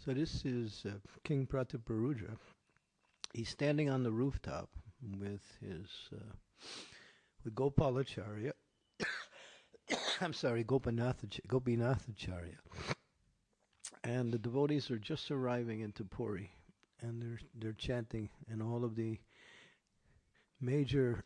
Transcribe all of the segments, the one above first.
So this is King Prataparudra. He's standing on the rooftop with his with Gopalacharya. I'm sorry, Gopinathacharya. And the devotees are just arriving into Puri, and they're chanting, and all of the major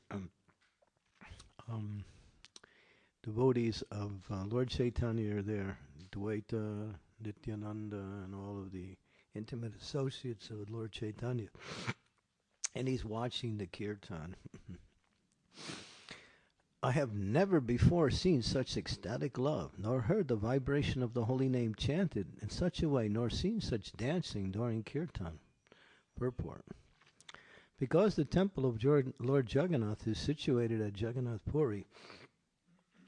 devotees of Lord Chaitanya are there. Dvaita, Nityananda, and all of the intimate associates of Lord Chaitanya. And he's watching the kirtan. I have never before seen such ecstatic love, nor heard the vibration of the holy name chanted in such a way, nor seen such dancing during kirtan. Purport. Because the temple of Lord Jagannath is situated at Jagannath Puri,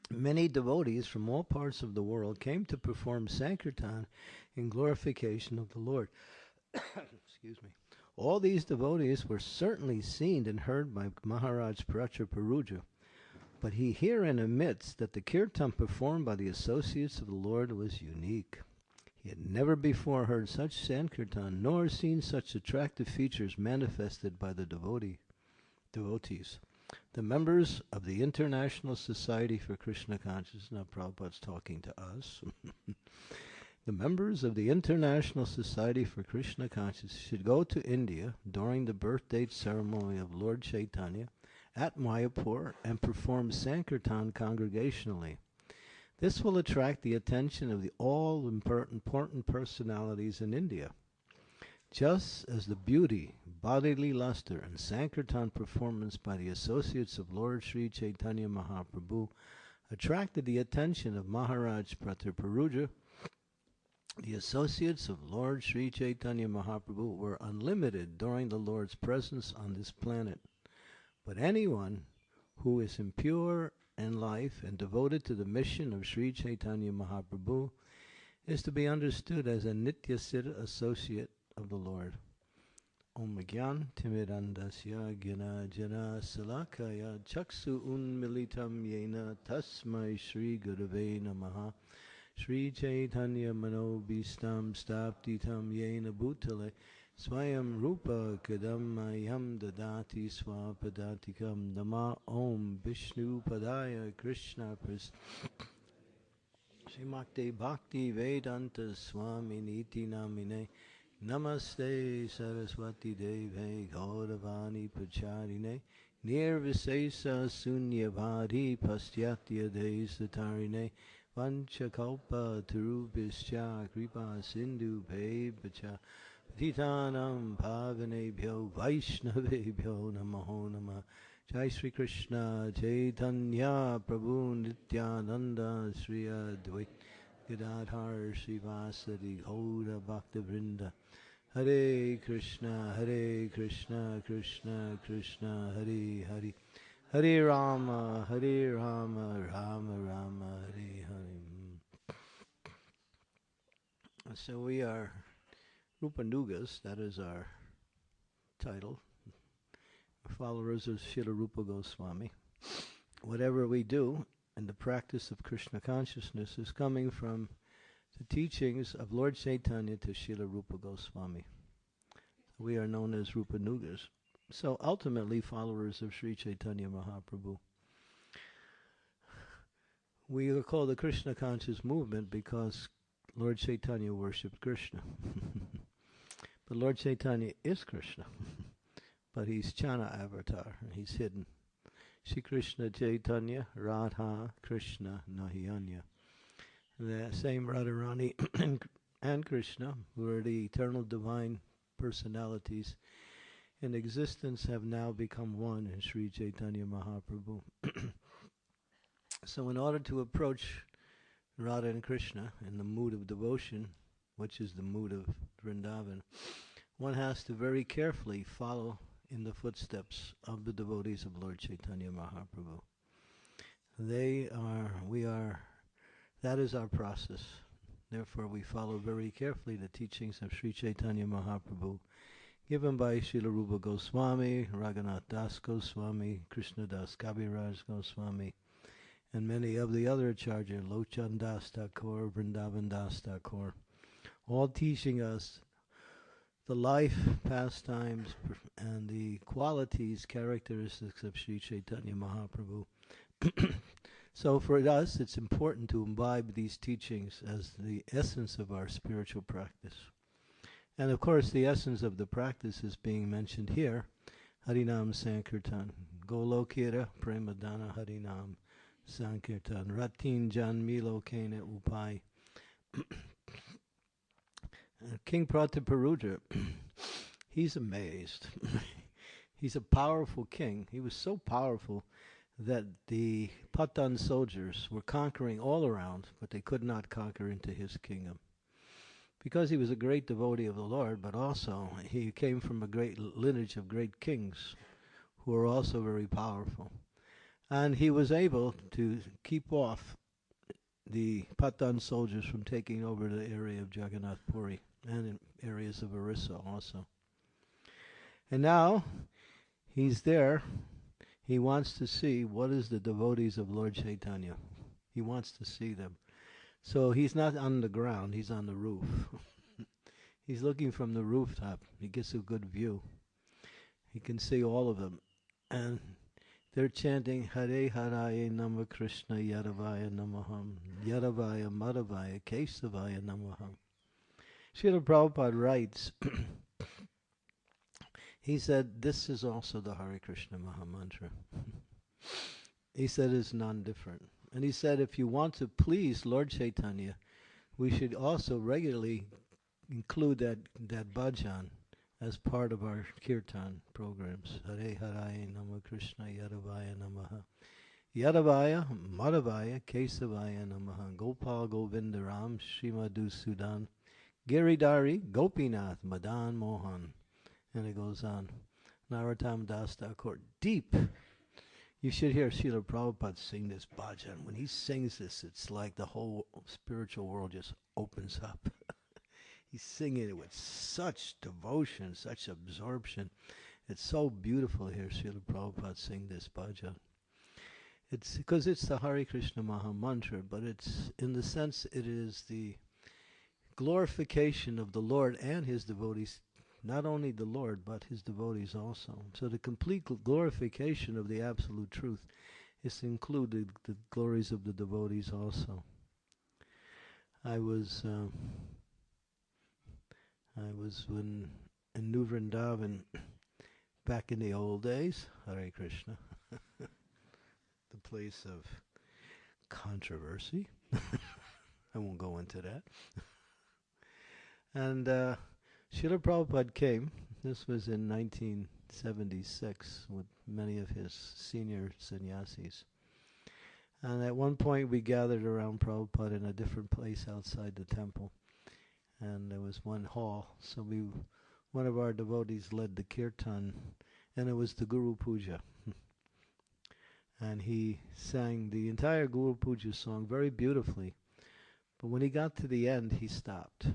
many devotees from all parts of the world came to perform Sankirtan in glorification of the Lord. Excuse me. All these devotees were certainly seen and heard by Maharaj Prataparudra, but he herein admits that the kirtan performed by the associates of the Lord was unique. He had never before heard such Sankirtan, nor seen such attractive features manifested by the devotees. The members of the International Society for Krishna Consciousness, now Prabhupada's talking to us, the members of the International Society for Krishna Consciousness should go to India during the birth date ceremony of Lord Chaitanya at Mayapur and perform Sankirtan congregationally. This will attract the attention of the all-important personalities in India. Just as the beauty, bodily luster, and Sankirtan performance by the associates of Lord Sri Chaitanya Mahaprabhu attracted the attention of Maharaj Prataparudra, the associates of Lord Sri Chaitanya Mahaprabhu were unlimited during the Lord's presence on this planet. But anyone who is impure in life and devoted to the mission of Sri Chaitanya Mahaprabhu is to be understood as a Nitya Siddha associate of the Lord. Om Gyan Timirandasya Gyana Jana Salakaya Chaksu Unmilitam Yena Tasmai Shri Gurave Namaha Shri Chaitanya Manobhistam Staptitam Yena Bhutale Swayam Rupa Kadam Mayam Dadati Swapadatikam Nama Om Vishnu Padaya Krishna Pras Srimakti Bhakti Vedanta Swami Niti Namine Namaste Saraswati Deve Gauravani Pacharine Nirvisesa Sunyavadi Pastyatya Desatarine Vanchakalpa Tarubhischa Kripa Sindhu Bhebacha Patitanam Pavanebhyo Vaishnavebhyo Namaho Namah Jai Sri Krishna Chaitanya Prabhu Nityananda Sri Advait Gadadhar Srivasadi Gaura Bhakta Vrinda Hare Krishna Krishna Krishna Hare Hare Hare Rama Rama Rama Hare Hare. So we are Rupanugas, that is our title, followers of Srila Rupa Goswami. Whatever we do in the practice of Krishna consciousness is coming from the teachings of Lord Chaitanya to Srila Rupa Goswami. We are known as Rupanugas. So ultimately followers of Sri Chaitanya Mahaprabhu. We are called the Krishna conscious movement because Lord Chaitanya worshipped Krishna. But Lord Chaitanya is Krishna. But he's Chana avatar, he's hidden. Shri Krishna Chaitanya Radha Krishna Nahiyanya. The same Radharani and Krishna, who are the eternal divine personalities in existence, have now become one in Sri Chaitanya Mahaprabhu. So in order to approach Radha and Krishna in the mood of devotion, which is the mood of Vrindavan, one has to very carefully follow in the footsteps of the devotees of Lord Chaitanya Mahaprabhu. That is our process. Therefore we follow very carefully the teachings of Sri Chaitanya Mahaprabhu, given by Srila Rupa Goswami, Raghunath Das Goswami, Krishna Das Kaviraj Goswami, and many of the other Acharya, Lochan Das Thakur, Vrindavan Das Thakur. all teaching us the life, pastimes, and the qualities, characteristics of Sri Chaitanya Mahaprabhu. So for us, it's important to imbibe these teachings as the essence of our spiritual practice. And of course, the essence of the practice is being mentioned here, Harinam Sankirtan. Golokira Premadana Harinam Sankirtan. Ratin Jan Milo Kene Upai. King Prataparudra, he's amazed. He's a powerful king. He was so powerful that the Patan soldiers were conquering all around, but they could not conquer into his kingdom. Because he was a great devotee of the Lord, but also he came from a great lineage of great kings who were also very powerful. And he was able to keep off the Patan soldiers from taking over the area of Jagannath Puri and in areas of Orissa also. And now he's there. He wants to see what is the devotees of Lord Chaitanya. He wants to see them. So he's not on the ground, he's on the roof. He's looking from the rooftop. He gets a good view. He can see all of them. And they're chanting Hare Haraye Nama Krishna Yadavaya Namaham Yadavaya Madhavaya Kesavaya Namaham. Srila Prabhupada writes, he said, this is also the Hare Krishna Mahamantra. He said it's non-different. And he said, if you want to please Lord Chaitanya, we should also regularly include that bhajan as part of our kirtan programs. Hare Haraye Nama Krishna Yadavaya Namaha Yadavaya Madhavaya Kesavaya Namaha Gopal Govindaram Srimadu Sudan Giridhari Gopinath Madan Mohan. And it goes on. Narottam Das Thakur. Deep. You should hear Srila Prabhupada sing this bhajan. When he sings this, it's like the whole spiritual world just opens up. He's singing it with such devotion, such absorption. It's so beautiful to hear Srila Prabhupada sing this bhajan. It's because it's the Hare Krishna Maha Mantra, but it's, in the sense, it is the glorification of the Lord and his devotees. Not only the Lord, but his devotees also. So the complete glorification of the absolute truth is to include the glories of the devotees also. I was in New Vrindavan back in the old days, Hare Krishna, the place of controversy. I won't go into that. And Srila Prabhupada came. This was in 1976 with many of his senior sannyasis. And at one point we gathered around Prabhupada in a different place outside the temple. And there was one hall. So one of our devotees led the kirtan, and it was the Guru Puja. And he sang the entire Guru Puja song very beautifully. But when he got to the end, he stopped.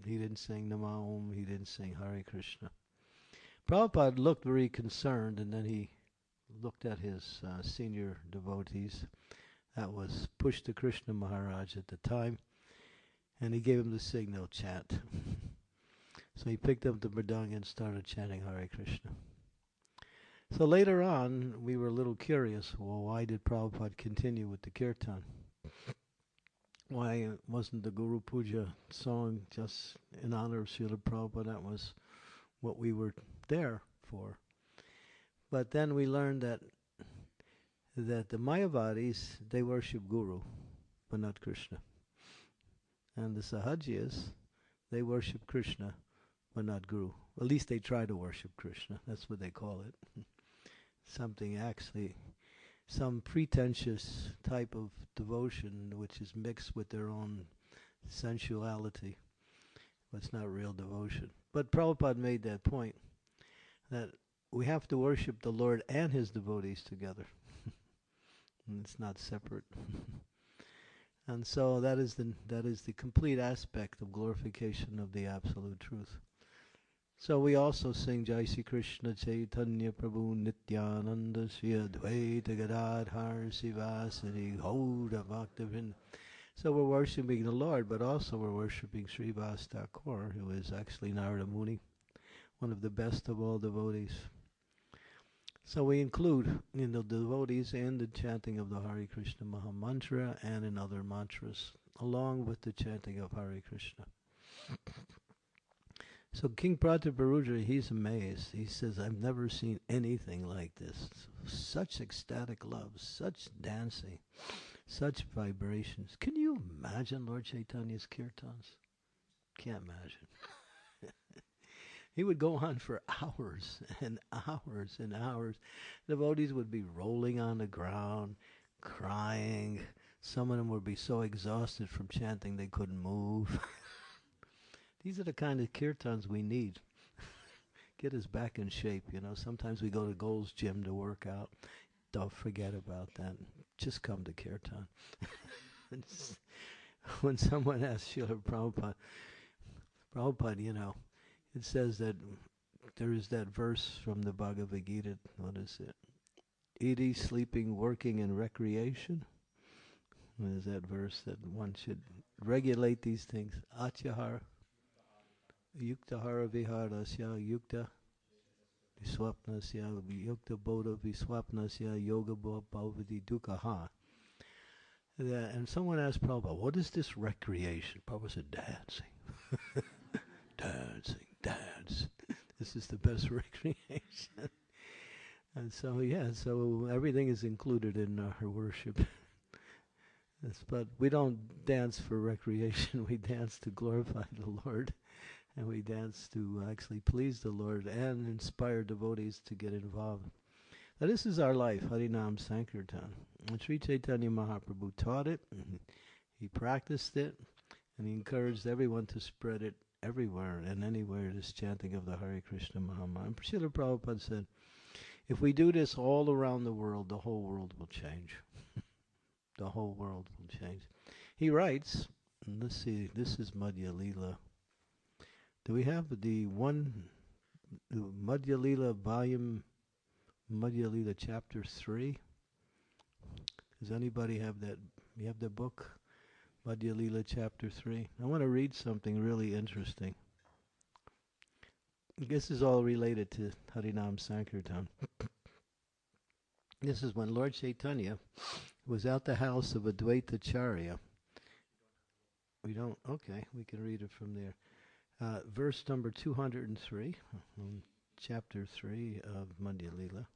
He didn't sing Nama Om, he didn't sing Hare Krishna. Prabhupada looked very concerned, and then he looked at his senior devotees. That was Pushta Krishna Maharaj at the time, and he gave him the signal, chant. So he picked up the mridanga and started chanting Hare Krishna. So later on, we were a little curious, well, why did Prabhupada continue with the kirtan? Why wasn't the Guru Puja song just in honor of Srila Prabhupada? That was what we were there for. But then we learned that the Mayavadis, they worship Guru, but not Krishna. And the Sahajiyas, they worship Krishna, but not Guru. At least they try to worship Krishna. That's what they call it. Something actually, some pretentious type of devotion which is mixed with their own sensuality. But it's not real devotion. But Prabhupada made that point, that we have to worship the Lord and his devotees together. And it's not separate. And so that is the complete aspect of glorification of the absolute truth. So we also sing Jai Sri Krishna Chaitanya Prabhu Nityananda Sri Advaita Gadadhar Sivasari Gaura Bhaktivinoda. So we're worshiping the Lord, but also we're worshiping Srivas Thakur, who is actually Narada Muni, one of the best of all devotees. So we include in the devotees and the chanting of the Hare Krishna Maha Mantra and in other mantras, along with the chanting of Hare Krishna. So King Prataparudra, he's amazed. He says, I've never seen anything like this. Such ecstatic love, such dancing, such vibrations. Can you imagine Lord Chaitanya's kirtans? Can't imagine. He would go on for hours and hours and hours. Devotees would be rolling on the ground, crying. Some of them would be so exhausted from chanting they couldn't move. These are the kind of kirtans we need. Get us back in shape, you know. Sometimes we go to Gold's Gym to work out. Don't forget about that. Just come to kirtan. When someone asks Srila Prabhupada, you know, it says that there is that verse from the Bhagavad Gita. What is it? Eating, sleeping, working, and recreation. What is that verse that one should regulate these things? Atyahara, yuktahara viharasya, yukta viswapnasya, yukta bodha viswapnasya, yoga bhavati dukkha. And someone asked Prabhupada, what is this recreation? Prabhupada said, dancing. Dance. This is the best recreation. And so, so everything is included in our worship. But we don't dance for recreation. We dance to glorify the Lord. And we dance to actually please the Lord and inspire devotees to get involved. Now this is our life, Harinam Sankirtan. And Sri Chaitanya Mahaprabhu taught it, he practiced it, and he encouraged everyone to spread it everywhere and anywhere, this chanting of the Hare Krishna Mahamantra. And Srila Prabhupada said, if we do this all around the world, the whole world will change. The whole world will change. He writes, and let's see, this is Madhya Lila. Do we have the Madhya Lila volume, Madhya Lila chapter 3? Does anybody have that? You have the book? Madhya Lila chapter 3. I want to read something really interesting. This is all related to Harinam Sankirtan. This is when Lord Chaitanya was at the house of Advaitacharya. We don't, okay, we can read it from there. Verse number 203, chapter 3 of Madhya Lila.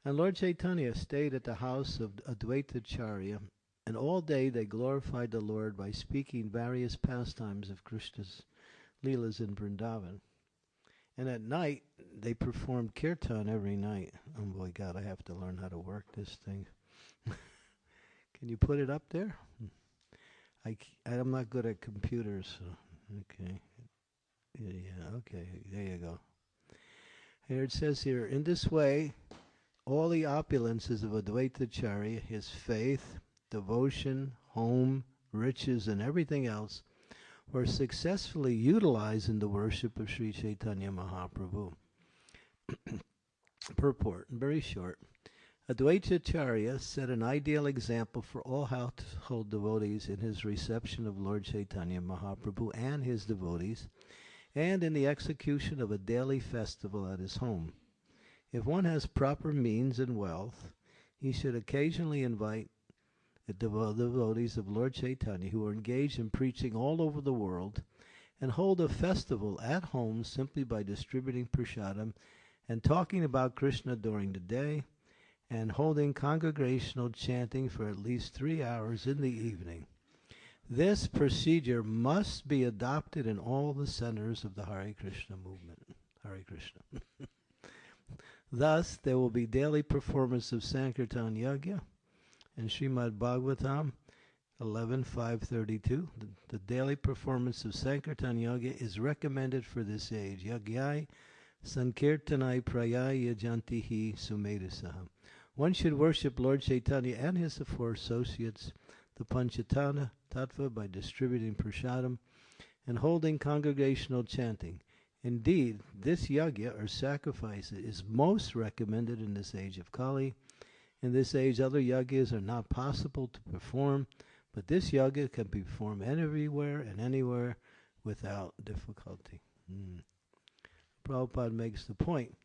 And Lord Chaitanya stayed at the house of Advaitacharya, and all day they glorified the Lord by speaking various pastimes of Krishna's Leelas in Vrindavan. And at night, they performed kirtan every night. Oh boy, God, I have to learn how to work this thing. Can you put it up there? I'm not good at computers, so, okay. Yeah, okay, there you go. Here it says here, in this way, all the opulences of Advaitacharya, his faith, devotion, home, riches, and everything else were successfully utilized in the worship of Sri Chaitanya Mahaprabhu. Purport, very short. Advaitacharya set an ideal example for all household devotees in his reception of Lord Chaitanya Mahaprabhu and his devotees, and in the execution of a daily festival at his home. If one has proper means and wealth, he should occasionally invite the devotees of Lord Chaitanya who are engaged in preaching all over the world and hold a festival at home simply by distributing prasadam and talking about Krishna during the day and holding congregational chanting for at least 3 hours in the evening. This procedure must be adopted in all the centers of the Hare Krishna movement. Hare Krishna. Thus, there will be daily performance of Sankirtan Yajna and Srimad Bhagavatam 11.532. The daily performance of Sankirtan Yajna is recommended for this age. Yagyai Sankirtanai Prayaya Jantihi Sumedasaham. One should worship Lord Chaitanya and his four associates, the Panchatana Tattva, by distributing prasadam and holding congregational chanting. Indeed, this yajna, or sacrifice, is most recommended in this age of Kali. In this age, other yajnas are not possible to perform, But this yoga can be performed everywhere and anywhere without difficulty. Prabhupada makes the point.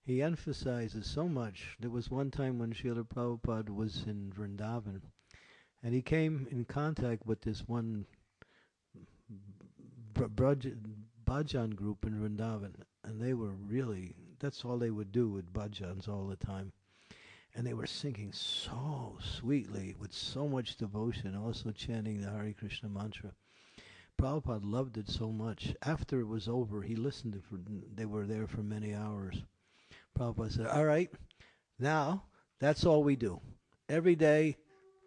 He emphasizes so much. There was one time when Srila Prabhupada was in Vrindavan, and he came in contact with this one bhajan group in Vrindavan, and they were really, that's all they would do with bhajans all the time. And they were singing so sweetly, with so much devotion, also chanting the Hare Krishna mantra. Prabhupada loved it so much. After it was over, he listened to it. They were there for many hours. Prabhupada said, all right, now that's all we do. Every day,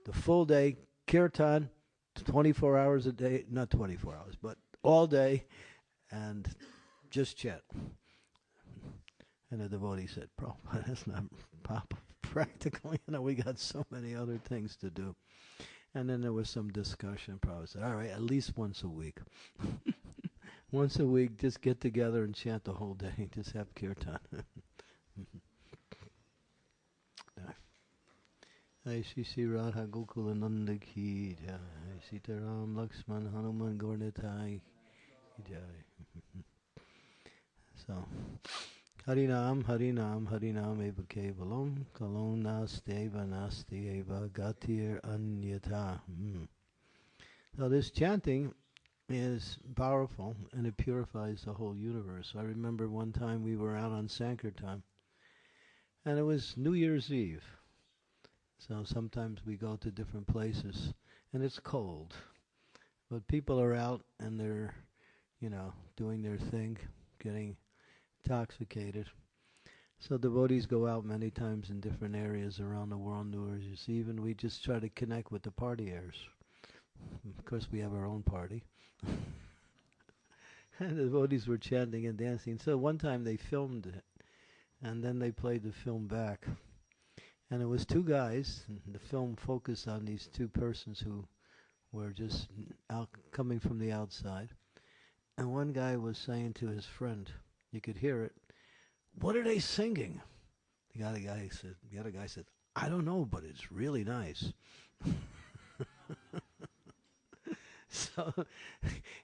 the full day, kirtan, 24 hours a day, not 24 hours, but all day, and just chant. And the devotee said, Prabhupada, that's not practical. We got so many other things to do. And then there was some discussion. Prabhupada said, all right, at least once a week. Once a week, just get together and chant the whole day. Just have kirtan. Jai Shri Radha Gokula Nanda Ki Jai, Sitaram Lakshman Hanuman Gornitai Ki Jai. So, Harinam, Harinam, Harinam Eva Kevalam, Kalon Nasteva Nasti Eva Gatir Anyata. So this chanting is powerful, and it purifies the whole universe. I remember one time we were out on Sankirtan, and it was New Year's Eve. So sometimes we go to different places, and it's cold. But people are out, and they're, doing their thing, getting intoxicated. So devotees go out many times in different areas around the world, New Year's Eve, and we just try to connect with the partiers. Of course, we have our own party. And the devotees were chanting and dancing. So one time they filmed it, and then they played the film back. And it was two guys, and the film focused on these two persons who were just coming from the outside. And one guy was saying to his friend, you could hear it, what are they singing? The other guy said, I don't know, but it's really nice. So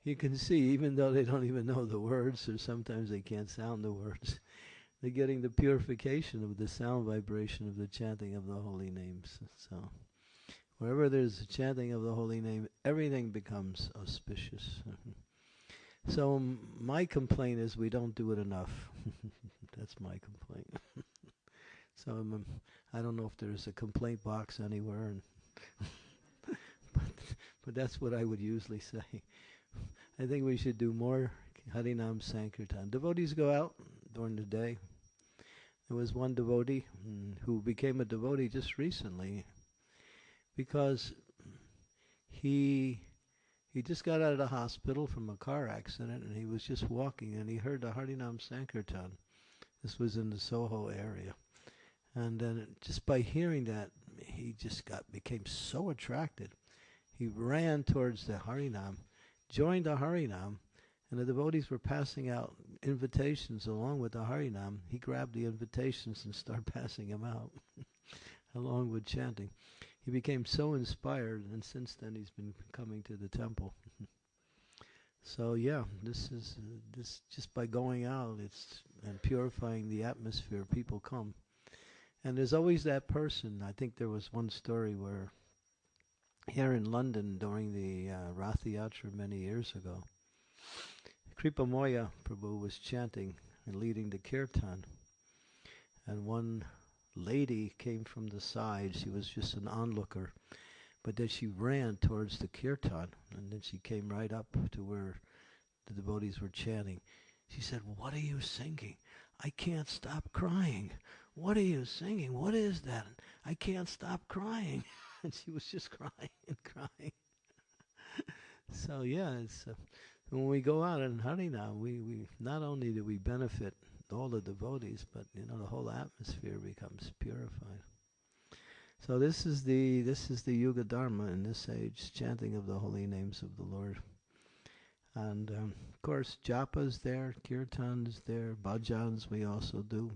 you can see, even though they don't even know the words, or sometimes they can't sound the words, they're getting the purification of the sound vibration of the chanting of the holy names. So wherever there's a chanting of the holy name, everything becomes auspicious. So my complaint is we don't do it enough. That's my complaint. So I don't know if there's a complaint box anywhere, but that's what I would usually say. I think we should do more Harinam Sankirtan. Devotees go out during the day. There was one devotee who became a devotee just recently because he just got out of the hospital from a car accident, and he was just walking, and he heard the Harinam Sankirtan. This was in the Soho area. And then just by hearing that, he just became so attracted. He ran towards the Harinam, joined the Harinam, and the devotees were passing out invitations along with the Harinam. He grabbed the invitations and started passing them out along with chanting. He became so inspired, and since then he's been coming to the temple. So yeah, this just by going out, and purifying the atmosphere, people come. And there's always that person. I think there was one story where here in London during the Rath Yatra many years ago, Kripamoya Prabhu was chanting and leading the kirtan, and one lady came from the side. She was just an onlooker, but then she ran towards the kirtan, and then she came right up to where the devotees were chanting. She said, what are you singing? I can't stop crying. What are you singing? What is that? I can't stop crying. And she was just crying and crying. So yeah, it's when we go out in Harinam, we not only do we benefit all the devotees, but the whole atmosphere becomes purified. So this is the Yuga Dharma in this age, chanting of the holy names of the Lord. And of course, japa is there, kirtan is there, bhajans we also do.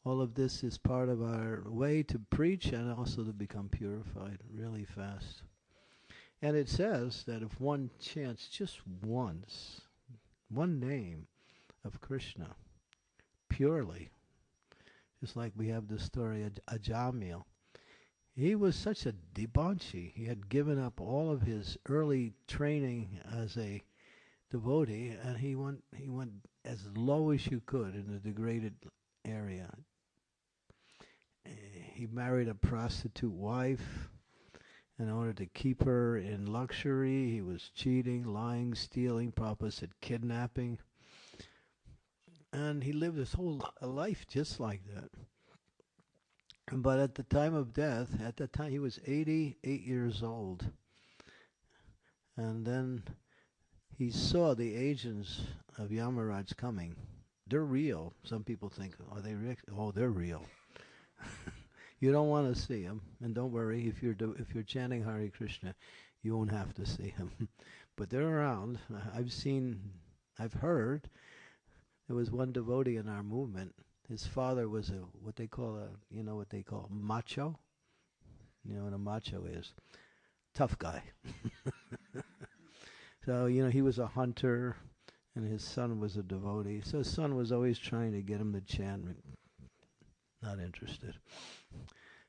All of this is part of our way to preach and also to become purified really fast. And it says that if one chants just once, one name of Krishna, purely, just like we have the story of Ajamil, he was such a debauchee. He had given up all of his early training as a devotee, and he went as low as you could in the degraded area. He married a prostitute wife in order to keep her in luxury. He was cheating, lying, stealing, Prabhupada said kidnapping. And he lived his whole life just like that. But at the time of death, at that time he was 88 years old. And then he saw the agents of Yamaraj coming. They're real. Some people think, are they real? Oh, they're real. You don't want to see him, and don't worry, if you're chanting Hare Krishna, you won't have to see him. But they're around. I've heard. There was one devotee in our movement. His father was what they call macho. You know what a macho is? Tough guy. So, he was a hunter, and his son was a devotee. So his son was always trying to get him to chant. Not interested.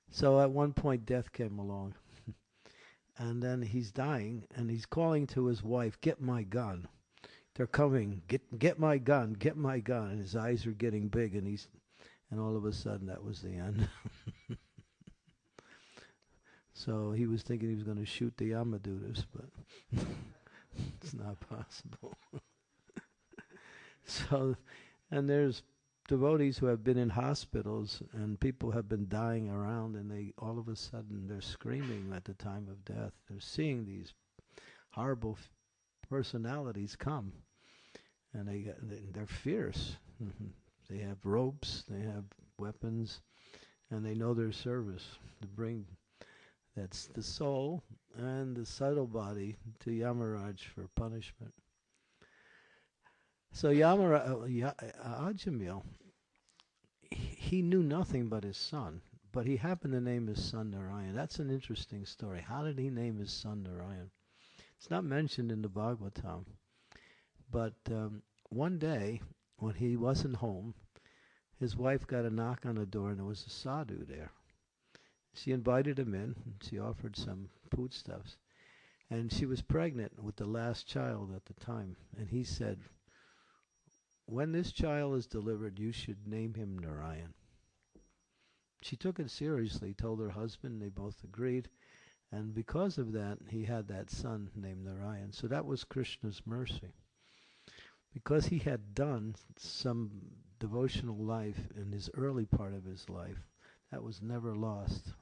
So at one point, death came along. And then he's dying, and he's calling to his wife, "Get my gun. They're coming. Get my gun. Get my gun." And his eyes are getting big, and all of a sudden, that was the end. So he was thinking he was going to shoot the Yamadutas, but it's not possible. So, and there's devotees who have been in hospitals, and people have been dying around, and they all of a sudden they're screaming at the time of death. They're seeing these horrible personalities come, and they're fierce. They have ropes, they have weapons, and they know their service to bring that's the soul and the subtle body to Yamaraj for punishment. So Ajamil, he knew nothing but his son, but he happened to name his son Narayan. That's an interesting story. How did he name his son Narayan? It's not mentioned in the Bhagavatam, but one day when he wasn't home, his wife got a knock on the door, and there was a sadhu there. She invited him in, and she offered some foodstuffs, and she was pregnant with the last child at the time, and he said, "When this child is delivered, you should name him Narayan." She took it seriously, told her husband, they both agreed, and because of that, he had that son named Narayan. So that was Krishna's mercy. Because he had done some devotional life in his early part of his life, that was never lost.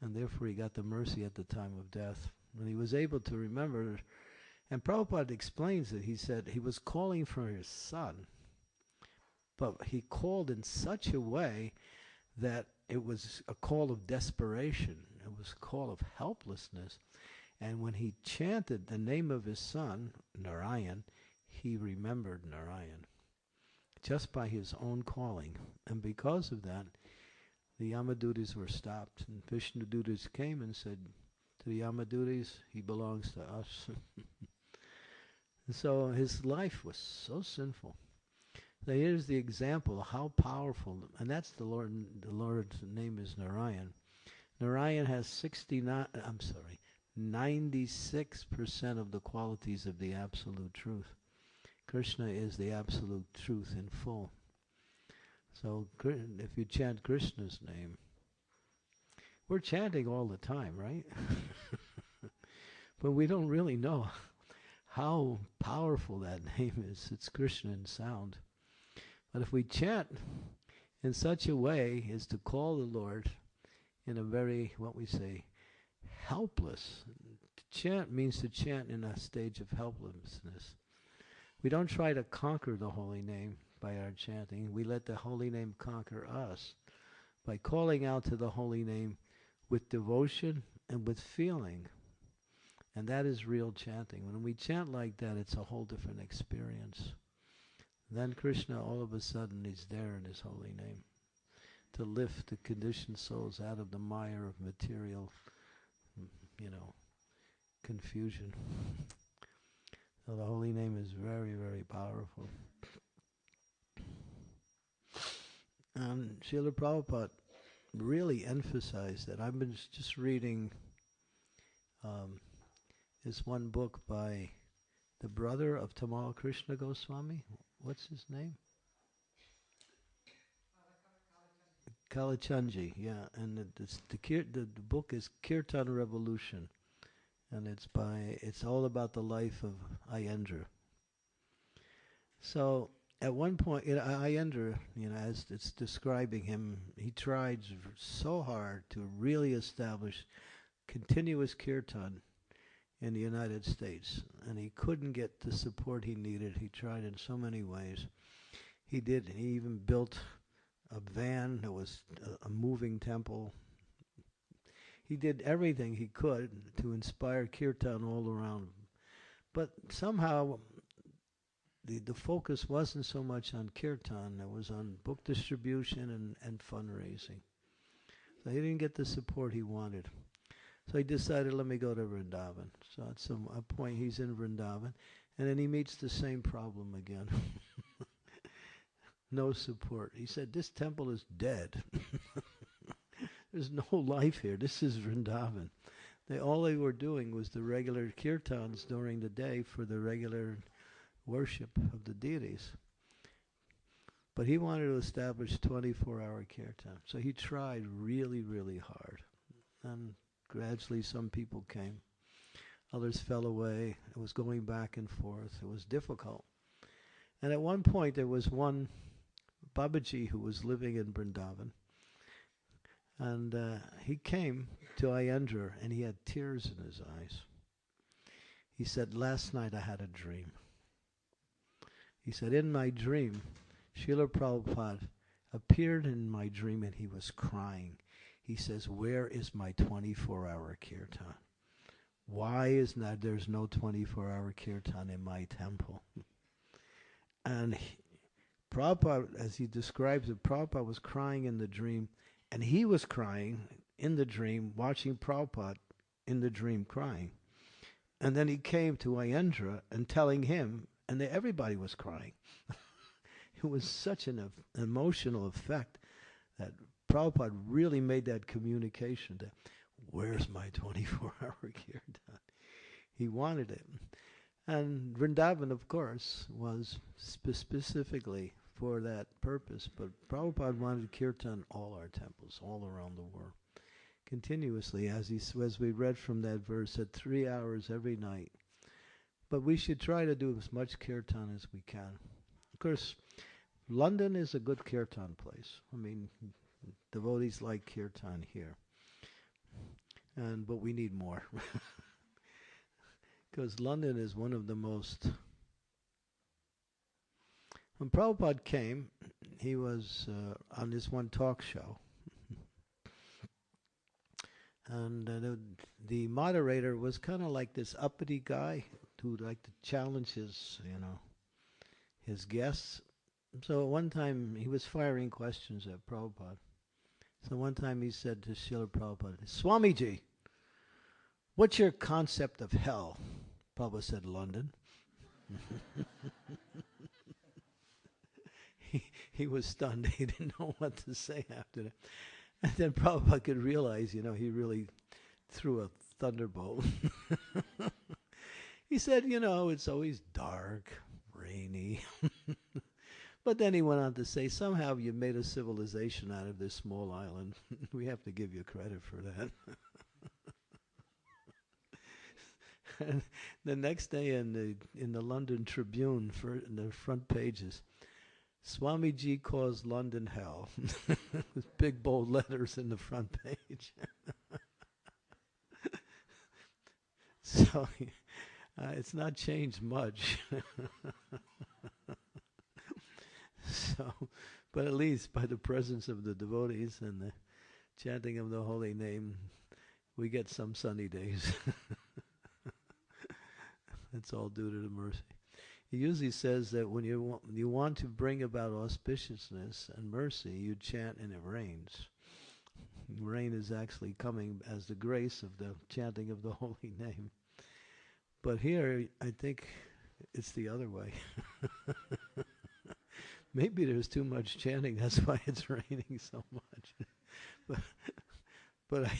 And therefore he got the mercy at the time of death. When he was able to remember, and Prabhupada explains it, he said he was calling for his son, but he called in such a way that it was a call of desperation. It was a call of helplessness. And when he chanted the name of his son, Narayan, he remembered Narayan just by his own calling. And because of that, the Yamadutas were stopped. And Vishnudutas came and said to the Yamadutas, "He belongs to us." And so his life was so sinful. So here's the example of how powerful, and that's the Lord. The Lord's name is Narayan. Narayan has 96% of the qualities of the absolute truth. Krishna is the absolute truth in full. So if you chant Krishna's name, we're chanting all the time, right? But we don't really know how powerful that name is. It's Krishna in sound. But if we chant in such a way as to call the Lord in a very, what we say, helpless. To chant means to chant in a stage of helplessness. We don't try to conquer the holy name by our chanting. We let the holy name conquer us by calling out to the holy name with devotion and with feeling. And that is real chanting. When we chant like that, it's a whole different experience. Then Krishna all of a sudden is there in his holy name to lift the conditioned souls out of the mire of material, confusion. So the holy name is very, very powerful. And Srila Prabhupada really emphasized that. I've been just reading um, this one book by the brother of Tamal Krishna Goswami. What's his name? Kalachandji, yeah. And the book is Kirtan Revolution. And it's all about the life of Ayendra. So at one point, Ayendra, as it's describing him, he tried so hard to really establish continuous kirtan in the United States, and he couldn't get the support he needed. He tried in so many ways. He even built a van that was a moving temple. He did everything he could to inspire kirtan all around him. But somehow the focus wasn't so much on kirtan, it was on book distribution and fundraising. So he didn't get the support he wanted. So he decided, let me go to Vrindavan. So at a point he's in Vrindavan, and then he meets the same problem again. No support. He said, this temple is dead. There's no life here. This is Vrindavan. All they were doing was the regular kirtans during the day for the regular worship of the deities. But he wanted to establish 24-hour kirtan. So he tried really, really hard. And gradually some people came. Others fell away. It was going back and forth. It was difficult. And at one point there was one Babaji who was living in Vrindavan. And he came to Ayendra and he had tears in his eyes. He said, last night I had a dream. He said, in my dream, Srila Prabhupada appeared in my dream and he was crying. He says, where is my 24-hour kirtan? Why is that there's no 24-hour kirtan in my temple? And Prabhupada, as he describes it, Prabhupada was crying in the dream, and he was crying in the dream, watching Prabhupada in the dream crying. And then he came to Ayendra and telling him, and everybody was crying. It was such an emotional effect that Prabhupada really made that communication that, where's my 24-hour kirtan? He wanted it. And Vrindavan, of course, was specifically for that purpose. But Prabhupada wanted kirtan all our temples, all around the world, continuously, as we read from that verse, at 3 hours every night. But we should try to do as much kirtan as we can. Of course, London is a good kirtan place. I mean, devotees like kirtan here. But we need more. Because London is one of the most... When Prabhupada came, he was on this one talk show. And the moderator was kind of like this uppity guy who liked to challenge his guests. So one time he was firing questions at Prabhupada. So one time he said to Srila Prabhupada, Swamiji, what's your concept of hell? Prabhupada said, London. He was stunned. He didn't know what to say after that. And then Prabhupada could realize, he really threw a thunderbolt. He said, it's always dark, rainy. But then he went on to say, somehow you made a civilization out of this small island. We have to give you credit for that. And the next day in the London Tribune, in the front pages, Swamiji calls London hell. With big bold letters in the front page. So it's not changed much. So, but at least by the presence of the devotees and the chanting of the holy name, we get some sunny days. It's all due to the mercy. He usually says that when you want to bring about auspiciousness and mercy, you chant and it rains. Rain is actually coming as the grace of the chanting of the holy name. But here, I think it's the other way. Maybe there's too much chanting. That's why it's raining so much. but but I,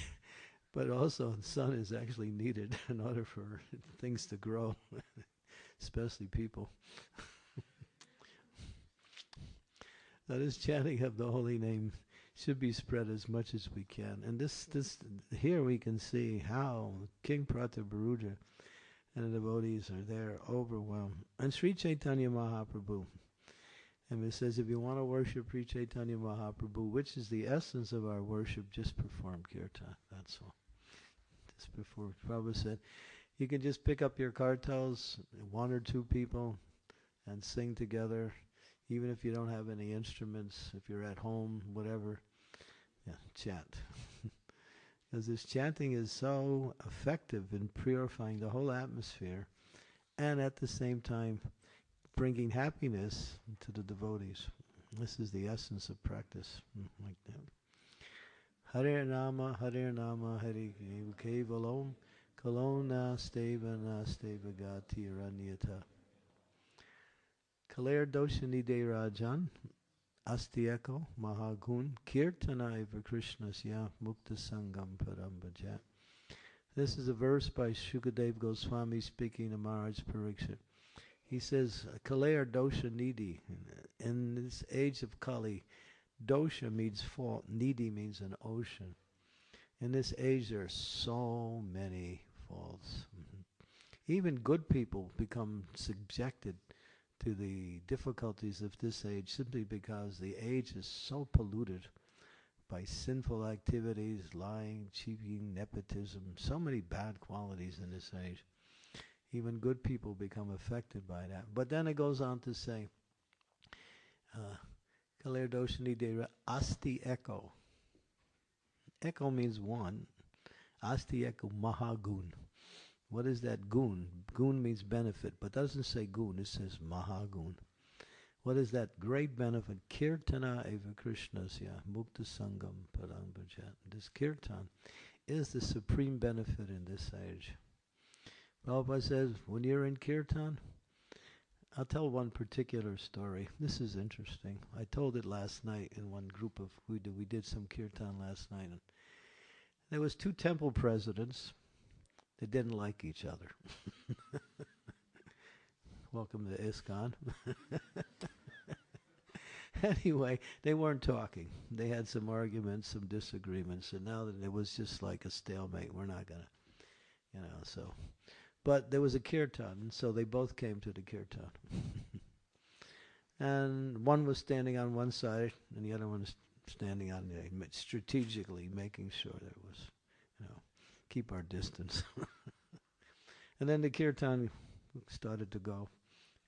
but also the sun is actually needed in order for things to grow, especially people. Now this chanting of the holy name should be spread as much as we can. And this here we can see how King Prataparuja and the devotees are there overwhelmed. And Sri Chaitanya Mahaprabhu, and it says, if you want to worship Sri Chaitanya Mahaprabhu, which is the essence of our worship, just perform kirtan. That's all. Just before Prabhupada said, you can just pick up your kartals, one or two people, and sing together, even if you don't have any instruments, if you're at home, whatever, yeah, chant. Because this chanting is so effective in purifying the whole atmosphere, and at the same time bringing happiness to the devotees. This is the essence of practice, like that. Hare Nama, Hare Kevalom, Kalona Stevana Stevagati Ranyata. Kaler Doshani De Rajan, Astieko Mahagun, Kirtana Eva Krishnasya Mukta Sangam Parambaja. This is a verse by Shukadev Goswami speaking to Maharaj Pariksit. He says, Kaler Dosha Nidhi. In this age of Kali, Dosha means fault, Nidhi means an ocean. In this age there are so many faults. Even good people become subjected to the difficulties of this age simply because the age is so polluted by sinful activities, lying, cheating, nepotism, so many bad qualities in this age. Even good people become affected by that. But then it goes on to say, Kaler Doshani Dera Asti Eko. Eko means one. Asti Eko Mahagun. What is that gun? Gun means benefit, but doesn't say gun, it says Mahagun. What is that great benefit? Kirtana eva Krishnasya Mukta Sangam Parambhajat. This kirtan is the supreme benefit in this age. Prabhupada says, when you're in kirtan, I'll tell one particular story. This is interesting. I told it last night in one group of, we did some kirtan last night. And there was two temple presidents. They didn't like each other. Welcome to ISKCON. Anyway, they weren't talking. They had some arguments, some disagreements, and now that it was just like a stalemate. We're not going to, so. But there was a kirtan, and so they both came to the kirtan. And one was standing on one side, and the other one was standing on the other, strategically making sure there was, keep our distance. And then the kirtan started to go.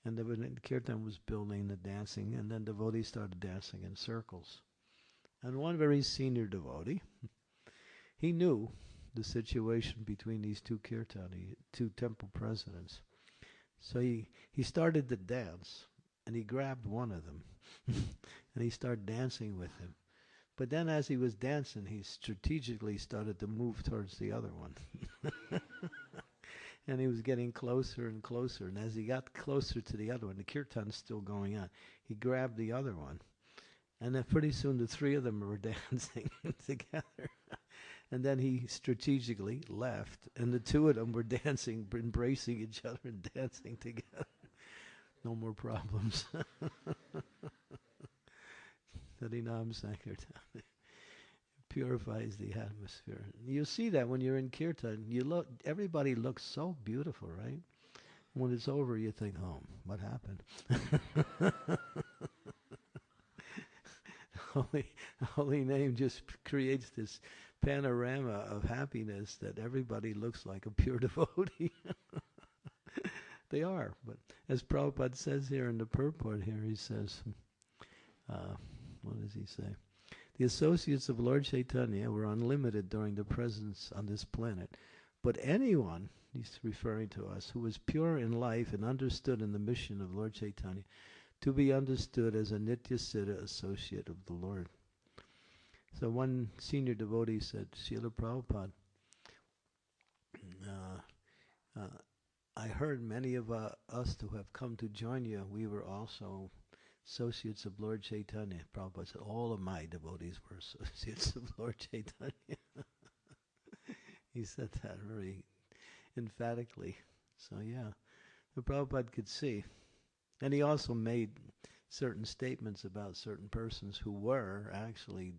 And the kirtan was building, the dancing, and then devotees started dancing in circles. And one very senior devotee, he knew the situation between these two two temple presidents. So he started to dance, and he grabbed one of them, and he started dancing with him. But then as he was dancing, he strategically started to move towards the other one. And he was getting closer and closer. And as he got closer to the other one, the kirtan's still going on, he grabbed the other one. And then pretty soon the three of them were dancing together. And then he strategically left, and the two of them were dancing, embracing each other and dancing together. No more problems. Harinam Sankirtan purifies the atmosphere. You see that when you're in kirtan. Everybody looks so beautiful, right? When it's over, you think, oh, what happened? Holy name just creates this panorama of happiness that everybody looks like a pure devotee. They are, but as Prabhupada says here in the purport here, he says, what does he say? The associates of Lord Chaitanya were unlimited during the presence on this planet, but anyone, he's referring to us, who was pure in life and understood in the mission of Lord Chaitanya, to be understood as a Nitya Siddha associate of the Lord. So one senior devotee said, Srila Prabhupada, I heard many of us who have come to join you, we were also associates of Lord Chaitanya. Prabhupada said all of my devotees were associates of Lord Chaitanya. He said that very emphatically. So yeah, the Prabhupada could see. And he also made certain statements about certain persons who were actually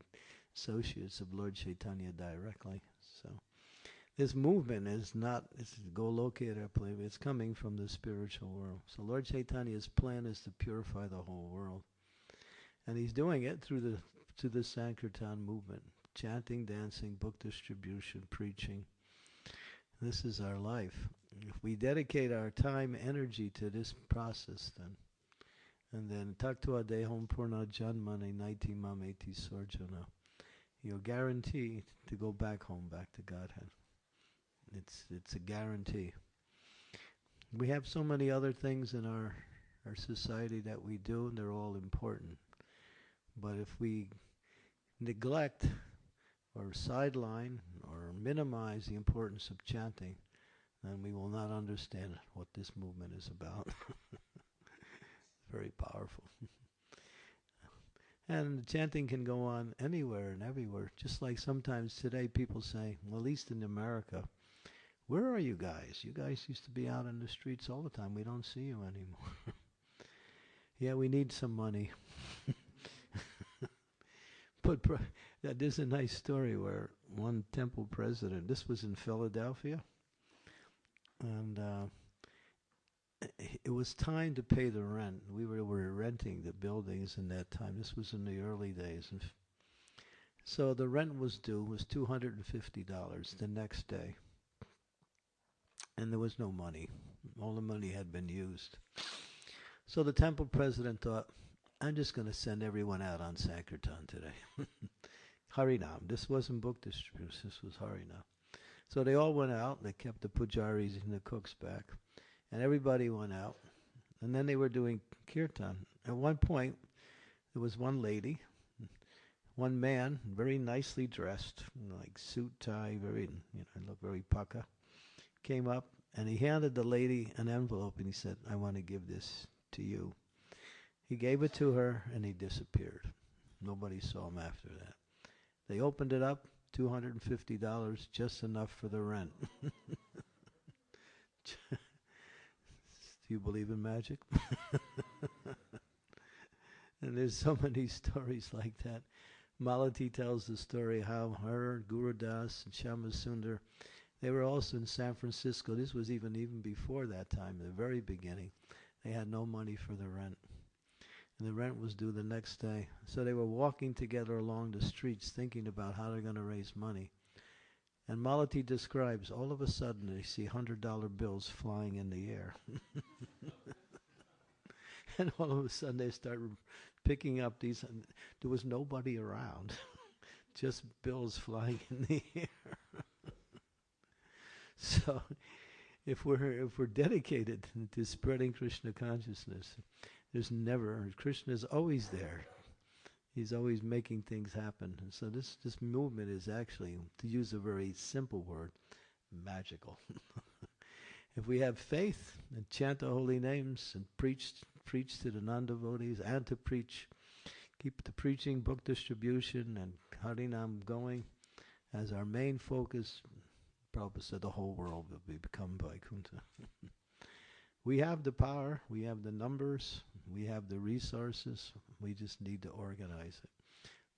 associates of Lord Chaitanya directly. So this movement is not, it's Golokita, it's coming from the spiritual world. So Lord Chaitanya's plan is to purify the whole world. And he's doing it through the Sankirtan movement. Chanting, dancing, book distribution, preaching. This is our life. If we dedicate our time, energy to this process, and then Taktua Deham Purna Janmane Naiti Mameti Sorjana, you're guaranteed to go back home, back to Godhead. It's a guarantee. We have so many other things in our society that we do, and they're all important. But if we neglect or sideline or minimize the importance of chanting, then we will not understand what this movement is about. Very powerful. And chanting can go on anywhere and everywhere. Just like sometimes today people say, well, at least in America, where are you guys? You guys used to be out in the streets all the time. We don't see you anymore. Yeah, we need some money. But there's a nice story where one temple president, this was in Philadelphia, and it was time to pay the rent. We were renting the buildings in that time. This was in the early days. And so the rent was due, was $250 the next day. And there was no money. All the money had been used. So the temple president thought, I'm just going to send everyone out on Sankirtan today. Harinam. This wasn't book distribution. This was Harinam. So they all went out. They kept the pujaris and the cooks back. And everybody went out. And then they were doing kirtan. At one point, there was one lady, one man, very nicely dressed, like suit, tie, very, looked very pukka, came up, and he handed the lady an envelope, and he said, I want to give this to you. He gave it to her, and he disappeared. Nobody saw him after that. They opened it up, $250, just enough for the rent. Do you believe in magic? And there's so many stories like that. Malati tells the story how her, Guru Das, and Shyama-Sundar, they were also in San Francisco. This was even before that time, the very beginning. They had no money for the rent. And the rent was due the next day. So they were walking together along the streets thinking about how they're going to raise money. And Malati describes, all of a sudden they see $100 bills flying in the air. And all of a sudden they start picking up these. And there was nobody around. Just bills flying in the air. So if we're dedicated to spreading Krishna consciousness, Krishna is always there. He's always making things happen. And so this movement is actually, to use a very simple word, magical. If we have faith and chant the holy names and preach to the non-devotees and to keep the preaching, book distribution, and Harinam going as our main focus, Prabhupada said the whole world will become Vaikuntha. We have the power, we have the numbers, we have the resources, we just need to organize it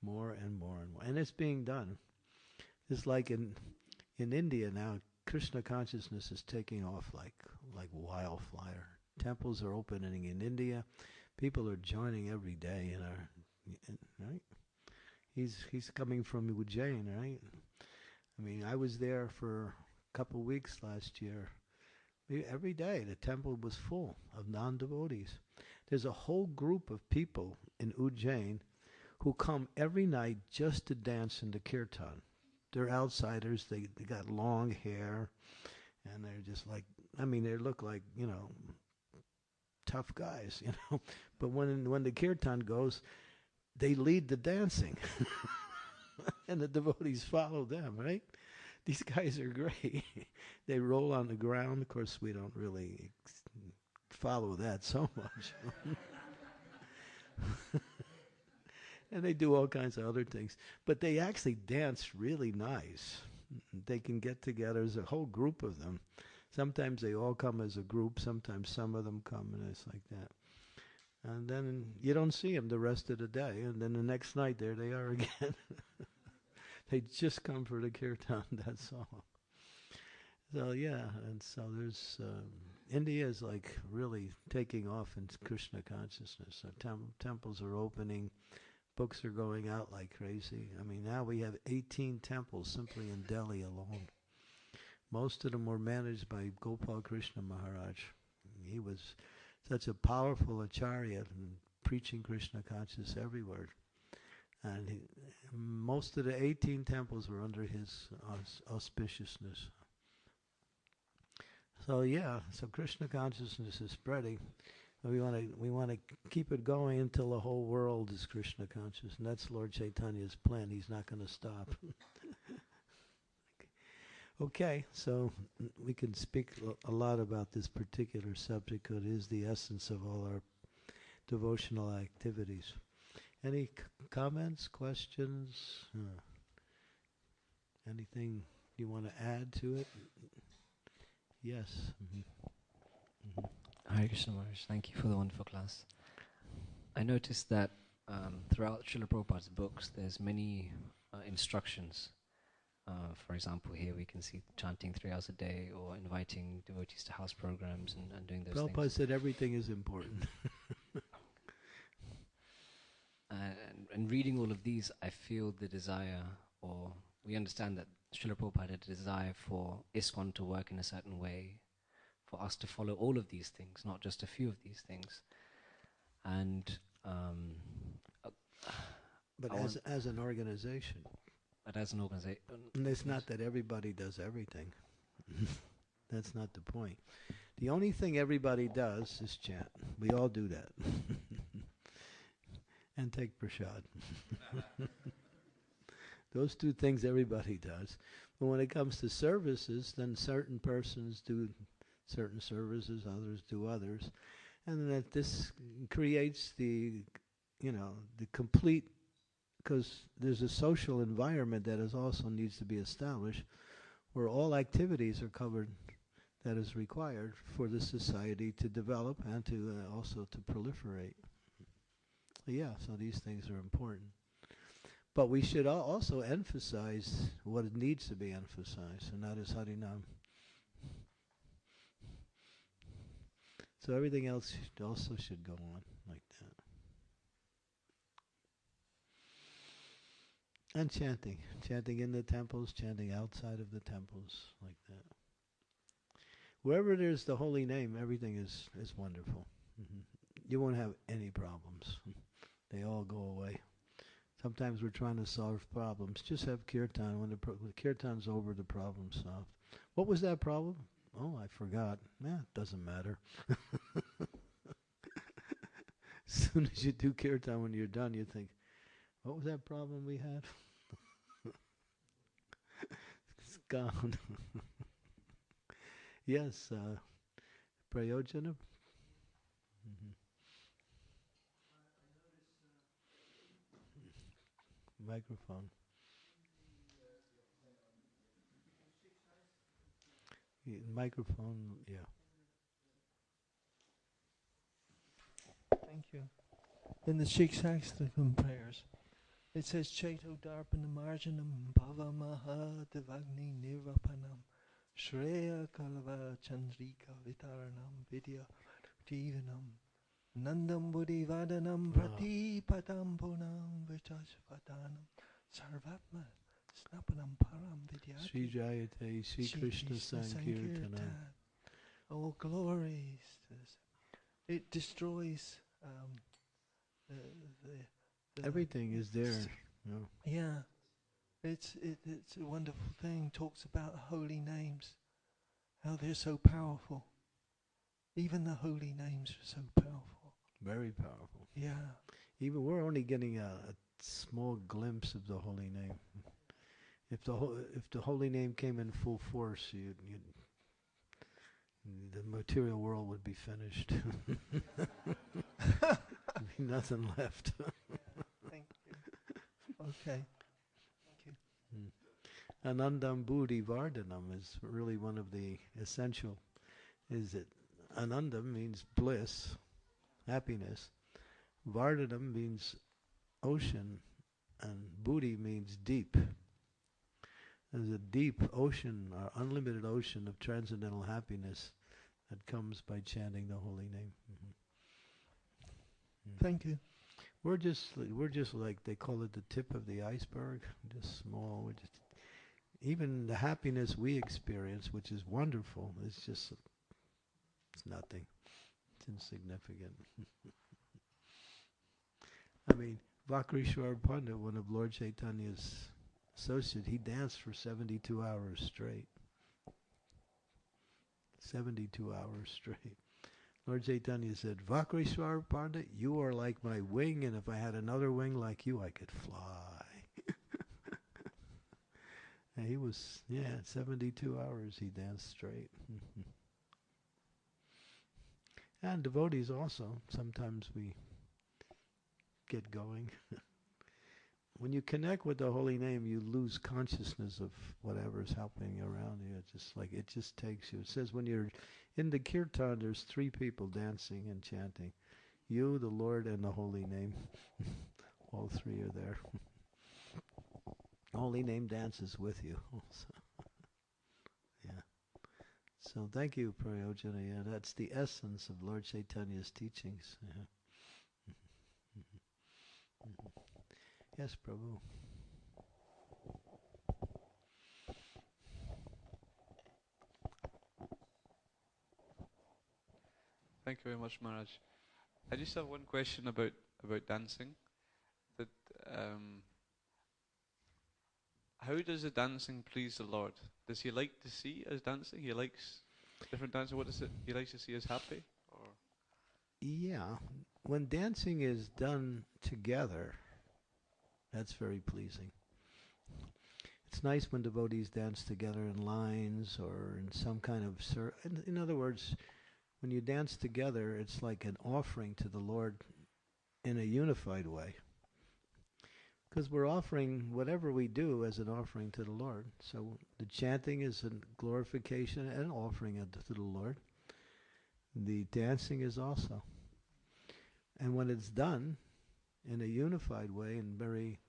more and more and more. And it's being done. It's like in India now, Krishna consciousness is taking off like wildfire. Temples are opening in India. People are joining every day right? He's coming from Ujjain, right? I mean, I was there for a couple of weeks last year. Every day the temple was full of non-devotees. There's a whole group of people in Ujjain who come every night just to dance in the kirtan. They're outsiders. They got long hair, and they're just like, they look like, tough guys, But when the kirtan goes, they lead the dancing. And the devotees follow them, right? These guys are great. They roll on the ground. Of course, we don't really follow that so much. And they do all kinds of other things. But they actually dance really nice. They can get together as a whole group of them. Sometimes they all come as a group. Sometimes some of them come, and it's like that. And then you don't see them the rest of the day. And then the next night, there they are again. They just come for the kirtan, that's all. So, yeah, and so there's... India is like really taking off in Krishna consciousness. So temples are opening. Books are going out like crazy. I mean, now we have 18 temples simply in Delhi alone. Most of them were managed by Gopal Krishna Maharaj. He was such a powerful acharya and preaching Krishna consciousness everywhere. And most of the 18 temples were under his auspiciousness. So yeah, so Krishna consciousness is spreading. We want to keep it going until the whole world is Krishna conscious, and that's Lord Chaitanya's plan. He's not going to stop. Okay, so we can speak a lot about this particular subject because it is the essence of all our devotional activities. Any comments, questions? Anything you want to add to it? Yes. Mm-hmm. Mm-hmm. Hare Krishna Maharaj, thank you for the wonderful class. I noticed that throughout Srila Prabhupada's books, there's many instructions. For example, here we can see chanting 3 hours a day or inviting devotees to house programs and doing those things. Prabhupada said everything is important. And reading all of these, I feel the desire, or we understand that Srila Prabhupada had a desire for ISKCON to work in a certain way, for us to follow all of these things, not just a few of these things. And but as an organization. But as an organization. And it's not that everybody does everything. That's not the point. The only thing everybody does is chant. We all do that. And take prasad. Those two things everybody does. But when it comes to services, then certain persons do certain services, others do others. And that this creates the complete, because there's a social environment that is also needs to be established where all activities are covered that is required for the society to develop and to also to proliferate. Yeah, so these things are important. But we should also emphasize what it needs to be emphasized, and that is Harinam. So everything else also should go on like that. And chanting in the temples, chanting outside of the temples, like that. Wherever there's the holy name, everything is wonderful. Mm-hmm. You won't have any problems. They all go away. Sometimes we're trying to solve problems. Just have kirtan. When the kirtan's over, the problem's solved. What was that problem? Oh, I forgot. It doesn't matter. As soon as you do kirtan, when you're done, you think, what was that problem we had? It's gone. Yes, prayojana. Mm-hmm. Microphone. Microphone, yeah. Thank you. In the Sikh Saxophone prayers, it says Chaito Darpana Marjanam Bhava Maha Devagni Nirvapanam Shreya Kalava Chandrika Vitaranam Vidya Jivanam Nandam Buddhi Vadanam Prati Patam Punam Vichasvatanam Sarvatma Snapanam Param Vidya Sri Jayate Sri Krishna Sankirtana. Oh, glories. It destroys the everything is there. No. Yeah. It's a wonderful thing. Talks about holy names, how they're so powerful. Even the holy names are so powerful. Very powerful. Yeah. Even we're only getting a small glimpse of the holy name. If the holy name came in full force, the material world would be finished. There'd be nothing left. Thank you. Okay. Thank you. Anandam Buddhi Vardhanam is really one of the essential. Is that Anandam means bliss, happiness. Vardhanam means ocean, and Buddhi means deep. There's a deep ocean, or unlimited ocean of transcendental happiness that comes by chanting the holy name. Thank you. We're just like, they call it the tip of the iceberg, just small. We're just, even the happiness we experience, which is wonderful, it's nothing. It's insignificant. I mean, Vakrishwar Pandit, one of Lord Chaitanya's associates, he danced for 72 hours straight. 72 hours straight. Lord Chaitanya said, Vakrishwar Pandit, you are like my wing, and if I had another wing like you, I could fly. And he was, 72 hours he danced straight. And devotees also, sometimes we get going. When you connect with the holy name, you lose consciousness of whatever's happening around you. It's just like, it just takes you. It says when you're in the kirtan, there's three people dancing and chanting. You, the Lord, and the holy name. All three are there. Holy name dances with you. Yeah. So thank you, Prayojana. Yeah, that's the essence of Lord Chaitanya's teachings. Yeah. Yes, Prabhu. Thank you very much, Maharaj. I just have one question about dancing. That how does the dancing please the Lord? Does He like to see us dancing? He likes different dancing. What is it? He likes to see us happy, or? Yeah, when dancing is done together, that's very pleasing. It's nice when devotees dance together in lines or in some kind of in other words, when you dance together, it's like an offering to the Lord in a unified way. Because we're offering whatever we do as an offering to the Lord. So the chanting is a glorification and offering to the Lord. The dancing is also. And when it's done in a unified way and very...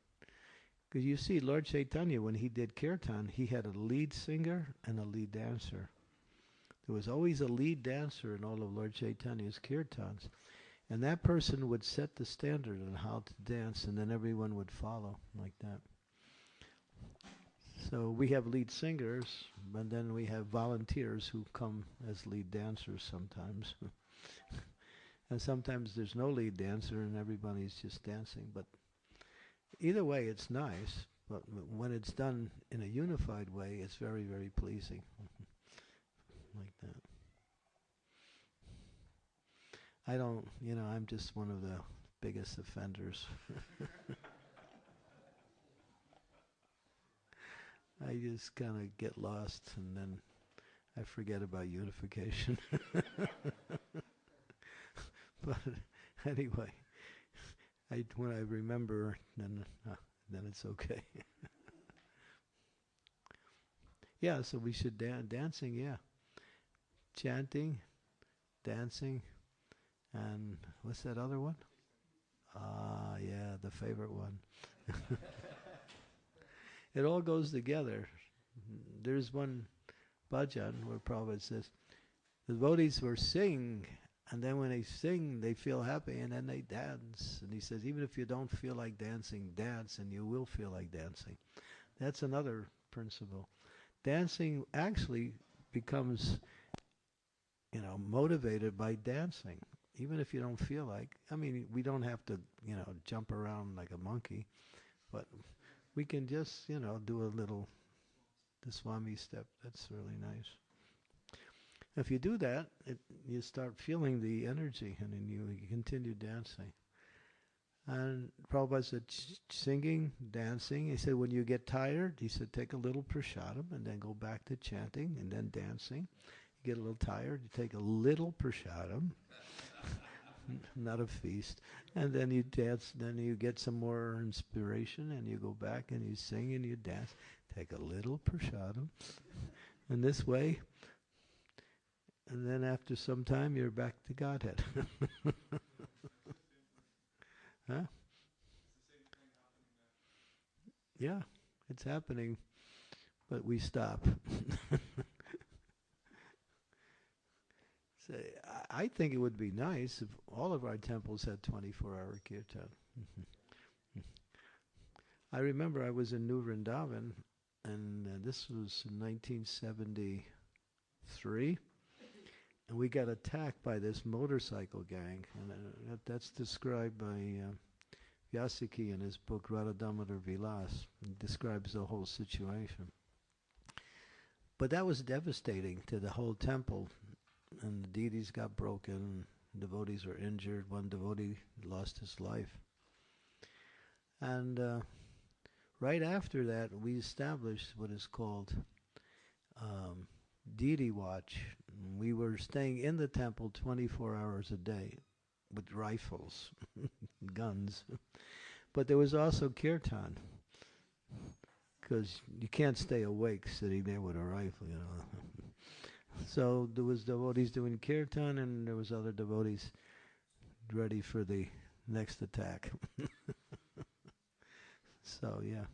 Because you see, Lord Chaitanya, when he did kirtan, he had a lead singer and a lead dancer. There was always a lead dancer in all of Lord Chaitanya's kirtans. And that person would set the standard on how to dance, and then everyone would follow like that. So we have lead singers, and then we have volunteers who come as lead dancers sometimes. And sometimes there's no lead dancer and everybody's just dancing. But either way, it's nice. But when it's done in a unified way, it's very, very pleasing. Like that. I don't, I'm just one of the biggest offenders. I just kind of get lost and then I forget about unification. But anyway, when I remember, then it's okay. Yeah, so we should dancing, yeah. Chanting, dancing, and what's that other one? Yeah, the favorite one. It all goes together. There's one bhajan where Prabhupada says, the devotees will sing, and then when they sing, they feel happy, and then they dance. And he says, even if you don't feel like dancing, dance, and you will feel like dancing. That's another principle. Dancing actually becomes, motivated by dancing. Even if you don't feel like, we don't have to, jump around like a monkey, but we can just, do a little, the Swami step. That's really nice. If you do that, you start feeling the energy, and then you continue dancing. And Prabhupada said, singing, dancing. He said, when you get tired, he said, take a little prasadam and then go back to chanting and then dancing. You get a little tired, you take a little prasadam, not a feast, and then you dance, then you get some more inspiration and you go back and you sing and you dance. Take a little prasadam. And this way, and then after some time, you're back to Godhead. Huh? Yeah, it's happening, but we stop. So I think it would be nice if all of our temples had 24-hour kirtan. I remember I was in New Vrindavan, and this was in 1973, and we got attacked by this motorcycle gang, and that's described by Vyasaki in his book Radha Damodar Vilas. He describes the whole situation. But that was devastating to the whole temple, and the deities got broken, devotees were injured, one devotee lost his life. And right after that, we established what is called deity watch. We were staying in the temple 24 hours a day with rifles, guns. But there was also kirtan, because you can't stay awake sitting there with a rifle, you know. So there was devotees doing kirtan, and there was other devotees ready for the next attack. So yeah,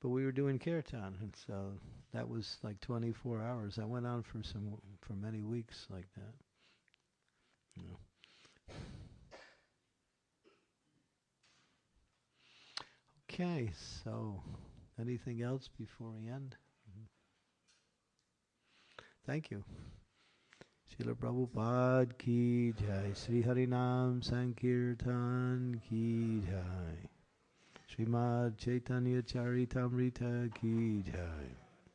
but we were doing kirtan, and so that was like 24 hours. That went on for many weeks like that. You know. Okay, so anything else before we end? Thank you. Srila Prabhupada ki jai, Sri Harinam Sankirtan ki jai, Srimad Chaitanya Charitamrita ki jai.